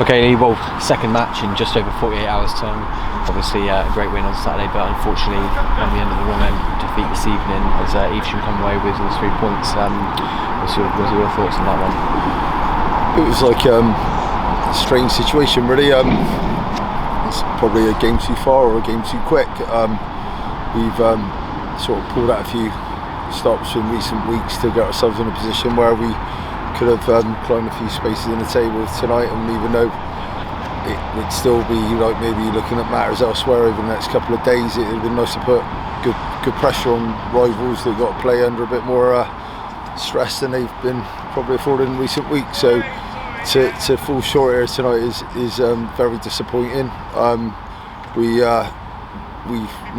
Okay, well, second match in just over 48 hours time. Obviously a great win on Saturday, but unfortunately on the end of the wrong end defeat this evening as Evesham come away with all 3 points. What's your thoughts on that one? It was like a strange situation really. It's probably a game too far or a game too quick. We've sort of pulled out a few stops in recent weeks to get ourselves in a position where we could have climbed a few spaces in the table tonight, and even though it would still be like maybe looking at matters elsewhere over the next couple of days, it would have been nice to put good pressure on rivals that got to play under a bit more stress than they've been probably afforded in recent weeks. So to fall short here tonight is very disappointing. We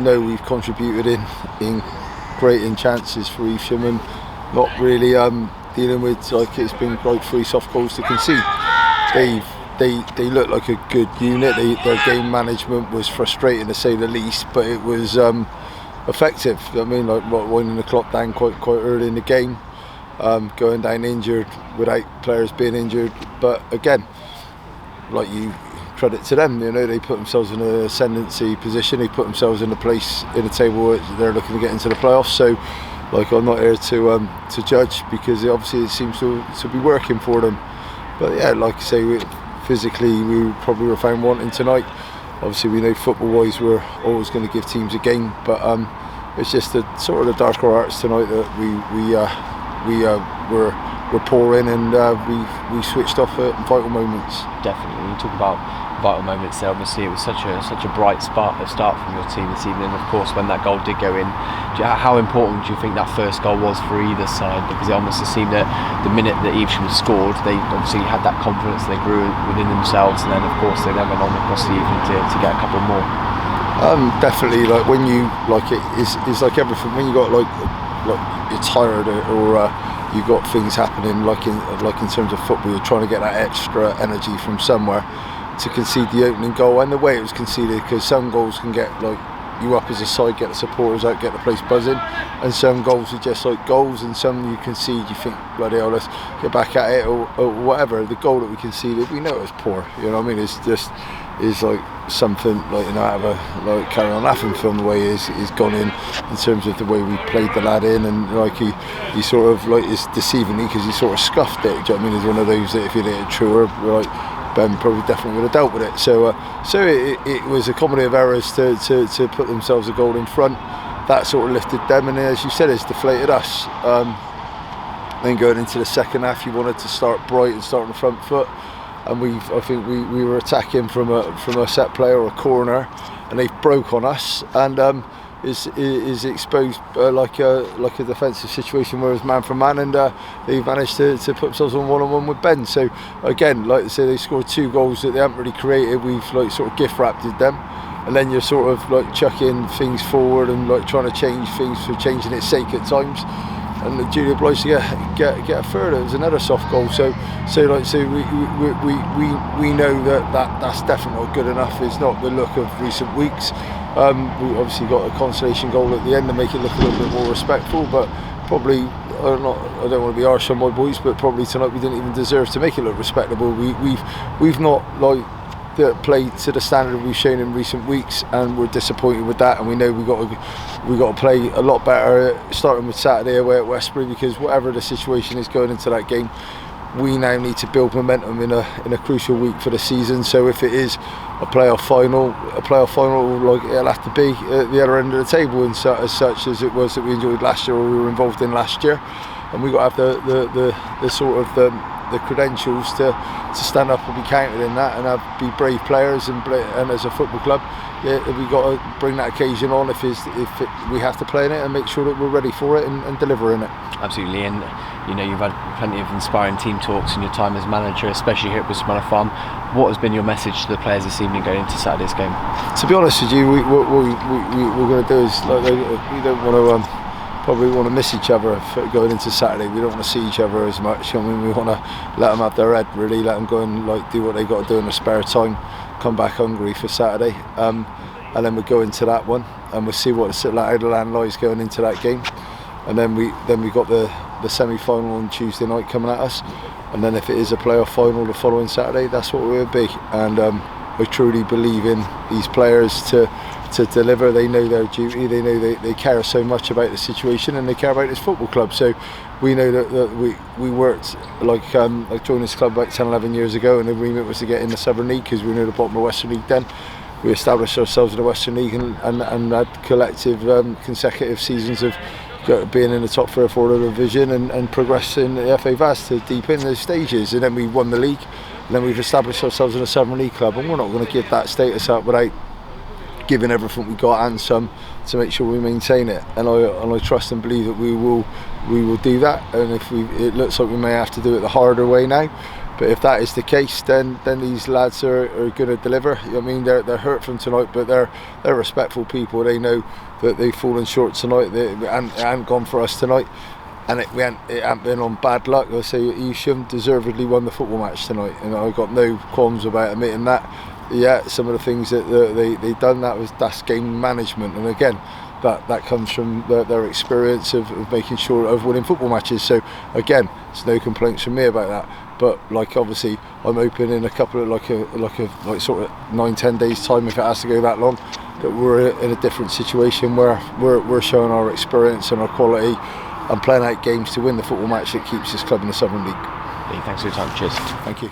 know we've contributed in creating chances for Evesham and not really dealing with, like, it's been like 3 soft goals to concede. They look like a good unit. Their game management was frustrating to say the least, but it was effective. I mean, like winding the clock down quite early in the game, going down injured without players being injured. But again, like, you credit to them, you know, they put themselves in an ascendancy position. They put themselves in a place in the table where they're looking to get into the playoffs. So, like, I'm not here to judge, because obviously it seems to be working for them. But yeah, like I say, physically we probably were found wanting tonight. Obviously we know football-wise we're always going to give teams a game, but it's just the sort of the darker arts tonight that we're poor in, and we switched off at vital moments. Definitely. When you talk about vital moments there, obviously it was such a bright start from your team this evening. Of course, when that goal did go in, how important do you think that first goal was for either side? Because it almost seemed that the minute that Evesham scored, they obviously had that confidence, they grew within themselves, and then of course they then went on across the evening to get a couple more. Definitely, like when you it's like everything. When you got like you're tired or you got things happening like in terms of football, you're trying to get that extra energy from somewhere to concede the opening goal, and the way it was conceded, because some goals can get like you up as a side, get the supporters out, get the place buzzing, and some goals are just like goals, and some you concede, you think, bloody hell, let's get back at it or whatever. The goal that we conceded, we know it was poor, you know what I mean? It's just like something like, you know, out of a like Carry On Laughing film, the way he's gone in terms of the way we played the lad in, and like he sort of like is deceiving me because he sort of scuffed it. Do you know what I mean? It's one of those that if he'd hit it truer, like Ben probably definitely would have dealt with it. So it was a comedy of errors to put themselves a goal in front. That sort of lifted them, and as you said, it's deflated us. Then going into the second half, you wanted to start bright and start on the front foot, and I think we were attacking from a set play or a corner, and they broke on us, and is exposed like a defensive situation where it's man for man, and they managed to put themselves on one-on-one with Ben. So again, like I say, they scored 2 goals that they haven't really created. We've like sort of gift wrapped them, and then you're sort of like chucking things forward and like trying to change things for changing its sake at times, and Julia obliged to get a third. It was another soft goal. So we know that's definitely not good enough. It's not the look of recent weeks. We obviously got a consolation goal at the end to make it look a little bit more respectful, but probably I don't want to be harsh on my boys, but probably tonight we didn't even deserve to make it look respectable. We've not like played to the standard we've shown in recent weeks, and we're disappointed with that, and we know we got to play a lot better starting with Saturday away at Westbury, because whatever the situation is going into that game, we now need to build momentum in a crucial week for the season. So if it is a playoff final, like it'll have to be at the other end of the table, and as such as it was that we enjoyed last year, or we were involved in last year, and we got to have the sort of the credentials to stand up and be counted in that, and be brave players, and as a football club, yeah, we got to bring that occasion on if we have to play in it, and make sure that we're ready for it and deliver in it. Absolutely, and you know, you've had plenty of inspiring team talks in your time as manager, especially here at Bristol Manor Farm. What has been your message to the players this evening going into Saturday's game? To be honest with you, what we're going to do is, like, we don't want to probably want to miss each other going into Saturday. We don't want to see each other as much. I mean, we want to let them have their head, really, let them go and like do what they got to do in their spare time, come back hungry for Saturday, and then we go into that one, and we'll see how the land lies going into that game. And then we got the the semi-final on Tuesday night coming at us, and then if it is a playoff final the following Saturday, that's what we would be. And I truly believe in these players to deliver. They know their duty, they know they care so much about the situation, and they care about this football club. So we know that we worked like I joined this club about 10-11 years ago, and the remit was to get in the Southern League because we were near the bottom of the Western League then. We established ourselves in the Western League and had collective consecutive seasons of being in the top 3 or 4 of the division and progressing the FA Vaz to deep in the stages, and then we won the league, and then we've established ourselves in a Southern League club, and we're not going to give that status up without giving everything we got and some to make sure we maintain it. And I trust and believe that we will do that. And if it looks like we may have to do it the harder way now, but if that is the case, then these lads are going to deliver. I mean, they're hurt from tonight, but they're respectful people. They know that they've fallen short tonight. They haven't gone for us tonight, and it hasn't been on bad luck. I say Evesham deservedly won the football match tonight, and I've got no qualms about admitting that. Yeah, some of the things that they done, that's game management, and again, that comes from their experience of making sure of winning football matches. So again, there's no complaints from me about that. But like, obviously, I'm hoping in a couple of like sort of 9-10 days time, if it has to go that long, that we're in a different situation where we're showing our experience and our quality and playing out games to win the football match that keeps this club in the Southern League. Thanks for your time. Cheers. Thank you.